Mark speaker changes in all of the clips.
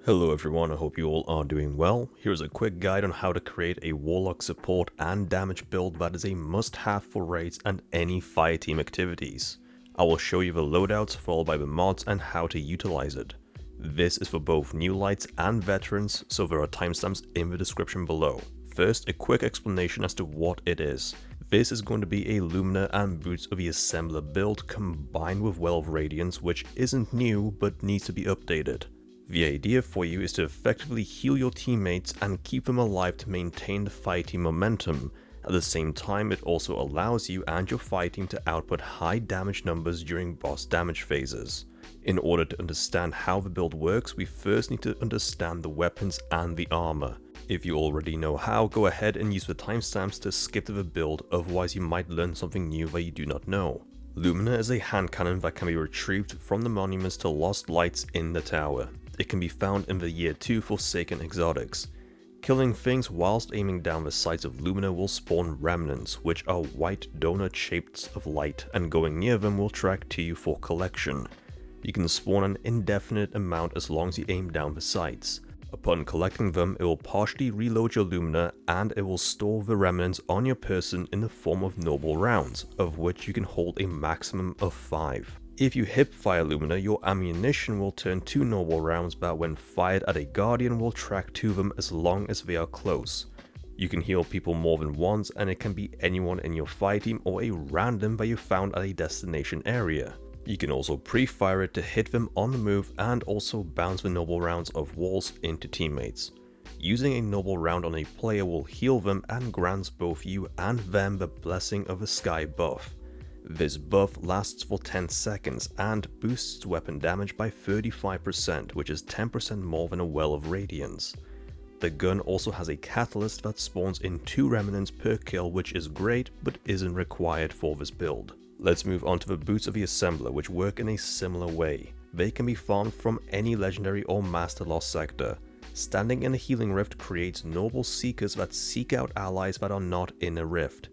Speaker 1: Hello everyone, I hope you all are doing well. Here's a quick guide on how to create a Warlock support and damage build that is a must-have for raids and any fireteam activities. I will show you the loadouts followed by the mods and how to utilize it. This is for both new lights and veterans, so there are timestamps in the description below. First, a quick explanation as to what it is. This is going to be a Lumina and Boots of the Assembler build combined with Well of Radiance, which isn't new but needs to be updated. The idea for you is to effectively heal your teammates and keep them alive to maintain the fighting momentum. At the same time, it also allows you and your fighting to output high damage numbers during boss damage phases. In order to understand how the build works, we first need to understand the weapons and the armor. If you already know how, go ahead and use the timestamps to skip to the build, otherwise you might learn something new that you do not know. Lumina is a hand cannon that can be retrieved from the monuments to lost lights in the tower. It can be found in the Year 2 Forsaken exotics. Killing things whilst aiming down the sights of Lumina will spawn remnants, which are white donut shapes of light, and going near them will track to you for collection. You can spawn an indefinite amount as long as you aim down the sights. Upon collecting them, it will partially reload your Lumina and it will store the remnants on your person in the form of noble rounds, of which you can hold a maximum of 5. If you hipfire Lumina, your ammunition will turn to noble rounds that when fired at a guardian will track to them as long as they are close. You can heal people more than once and it can be anyone in your fight team or a random that you found at a destination area. You can also pre-fire it to hit them on the move and also bounce the noble rounds of walls into teammates. Using a noble round on a player will heal them and grants both you and them the Blessing of the Sky buff. This buff lasts for 10 seconds and boosts weapon damage by 35%, which is 10% more than a Well of Radiance. The gun also has a catalyst that spawns in 2 remnants per kill, which is great but isn't required for this build. Let's move on to the Boots of the Assembler, which work in a similar way. They can be farmed from any legendary or master lost sector. Standing in a healing rift creates noble seekers that seek out allies that are not in a rift.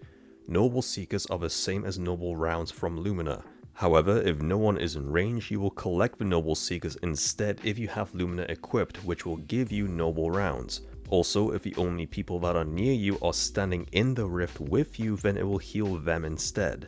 Speaker 1: Noble seekers are the same as noble rounds from Lumina. However, if no one is in range, you will collect the noble seekers instead if you have Lumina equipped, which will give you noble rounds. Also, if the only people that are near you are standing in the rift with you, then it will heal them instead.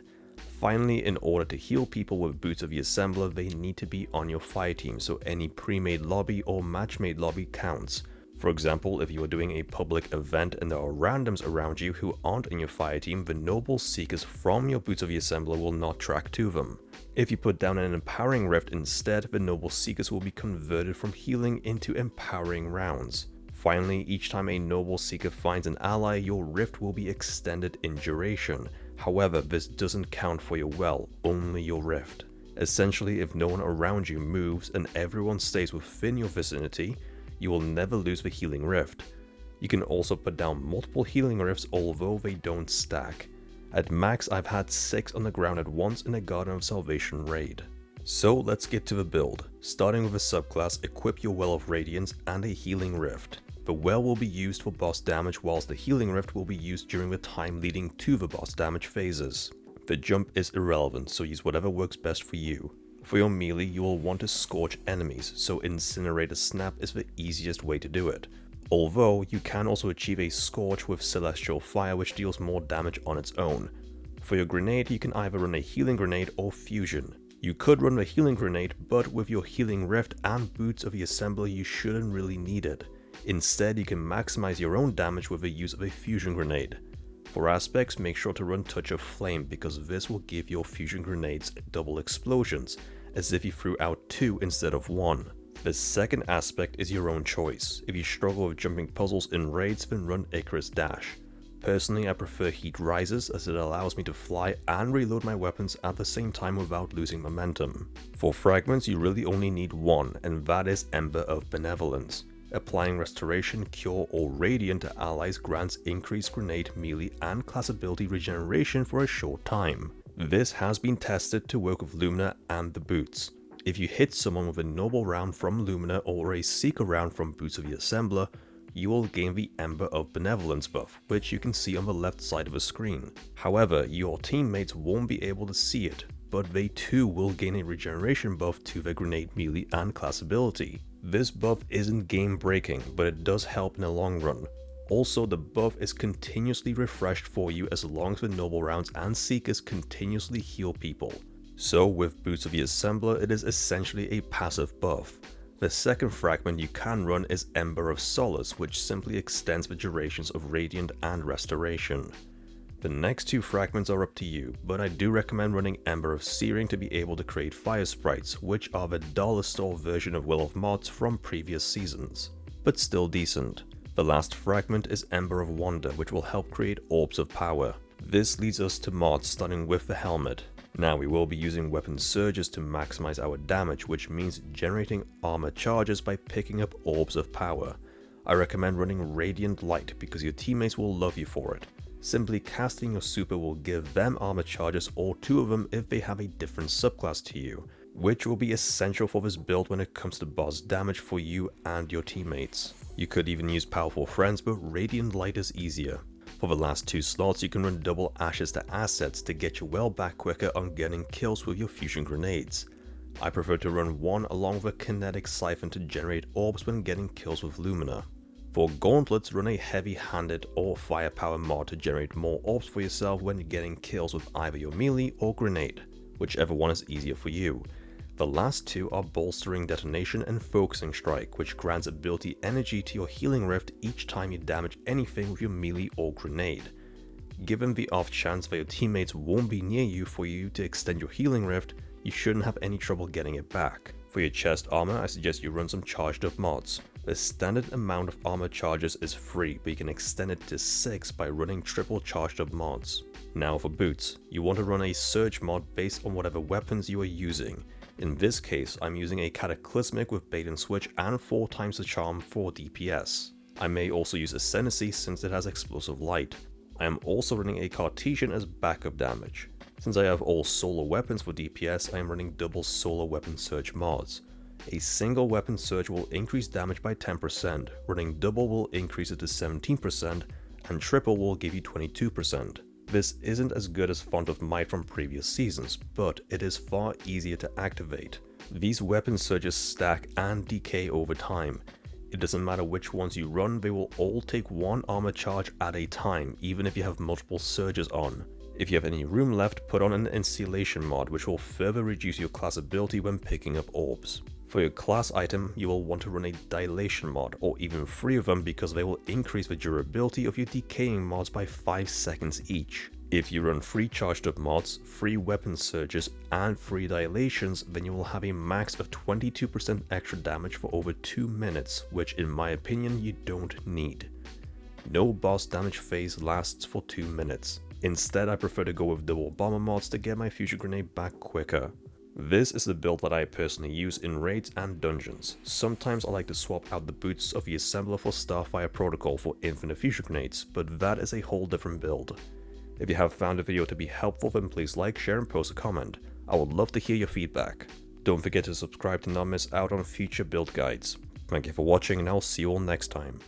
Speaker 1: Finally, in order to heal people with Boots of the Assembler, they need to be on your fire team, so any pre-made lobby or match-made lobby counts. For example, if you are doing a public event and there are randoms around you who aren't in your fire team, the noble seekers from your Boots of the Assembler will not track to them. If you put down an empowering rift instead, the noble seekers will be converted from healing into empowering rounds. Finally, each time a noble seeker finds an ally, your rift will be extended in duration. However, this doesn't count for your well, only your rift. Essentially, if no one around you moves and everyone stays within your vicinity, you will never lose the healing rift. You can also put down multiple healing rifts, although they don't stack. At max, I've had 6 on the ground at once in a Garden of Salvation raid. So let's get to the build. Starting with a subclass, equip your Well of Radiance and a healing rift. The well will be used for boss damage, whilst the healing rift will be used during the time leading to the boss damage phases. The jump is irrelevant, so use whatever works best for you. For your melee, you will want to scorch enemies, so Incinerator Snap is the easiest way to do it. Although, you can also achieve a scorch with Celestial Fire, which deals more damage on its own. For your grenade, you can either run a healing grenade or fusion. You could run the healing grenade, but with your healing rift and Boots of the Assembler, you shouldn't really need it. Instead, you can maximize your own damage with the use of a fusion grenade. For aspects, make sure to run Touch of Flame, because this will give your fusion grenades double explosions, as if you threw out 2 instead of 1. The second aspect is your own choice. If you struggle with jumping puzzles in raids, then run Icarus Dash. Personally, I prefer Heat Rises as it allows me to fly and reload my weapons at the same time without losing momentum. For fragments, you really only need 1, and that is Ember of Benevolence. Applying Restoration, Cure, or Radiant to allies grants increased grenade, melee, and class ability regeneration for a short time. This has been tested to work with Lumina and the Boots. If you hit someone with a noble round from Lumina or a seeker round from Boots of the Assembler, you will gain the Ember of Benevolence buff, which you can see on the left side of the screen. However, your teammates won't be able to see it, but they too will gain a regeneration buff to their grenade melee and class ability. This buff isn't game breaking, but it does help in the long run. Also, the buff is continuously refreshed for you as long as the noble rounds and seekers continuously heal people. So with Boots of the Assembler, it is essentially a passive buff. The second fragment you can run is Ember of Solace, which simply extends the durations of Radiant and Restoration. The next two fragments are up to you, but I do recommend running Ember of Searing to be able to create fire sprites, which are the dollar store version of Will of Mods from previous seasons, but still decent. The last fragment is Ember of Wonder, which will help create orbs of power. This leads us to mods starting with the helmet. Now we will be using weapon surges to maximize our damage, which means generating armor charges by picking up orbs of power. I recommend running Radiant Light because your teammates will love you for it. Simply casting your super will give them armor charges, or 2 of them if they have a different subclass to you, which will be essential for this build when it comes to boss damage for you and your teammates. You could even use powerful friends, but Radiant Light is easier. For the last 2 slots, you can run double ashes to assets to get you well back quicker on getting kills with your fusion grenades. I prefer to run one along with a kinetic siphon to generate orbs when getting kills with Lumina. For gauntlets, run a heavy-handed or firepower mod to generate more orbs for yourself when getting kills with either your melee or grenade, whichever one is easier for you. The last 2 are Bolstering Detonation and Focusing Strike, which grants ability energy to your healing rift each time you damage anything with your melee or grenade. Given the off chance that your teammates won't be near you for you to extend your healing rift, you shouldn't have any trouble getting it back. For your chest armor, I suggest you run some charged up mods. The standard amount of armor charges is free, but you can extend it to 6 by running triple charged up mods. Now for boots, you want to run a surge mod based on whatever weapons you are using. In this case, I'm using a Cataclysmic with bait and switch and 4 times the charm for DPS. I may also use Ascendancy since it has explosive light. I am also running a Cartesian as backup damage. Since I have all solar weapons for DPS, I am running double solar weapon surge mods. A single weapon surge will increase damage by 10%, running double will increase it to 17%, and triple will give you 22%. This isn't as good as Font of Might from previous seasons, but it is far easier to activate. These weapon surges stack and decay over time. It doesn't matter which ones you run, they will all take 1 armor charge at a time, even if you have multiple surges on. If you have any room left, put on an Insulation mod, which will further reduce your class ability when picking up orbs. For your class item, you will want to run a Dilation mod, or even 3 of them because they will increase the durability of your decaying mods by 5 seconds each. If you run 3 charged up mods, 3 weapon surges, and 3 dilations, then you will have a max of 22% extra damage for over 2 minutes, which in my opinion you don't need. No boss damage phase lasts for 2 minutes. Instead, I prefer to go with double bomber mods to get my fusion grenade back quicker. This is the build that I personally use in raids and dungeons. Sometimes I like to swap out the boots of the assembler for Starfire Protocol for infinite fusion grenades, but that is a whole different build. If you have found the video to be helpful, then please like, share and post a comment. I would love to hear your feedback. Don't forget to subscribe to not miss out on future build guides. Thank you for watching and I'll see you all next time.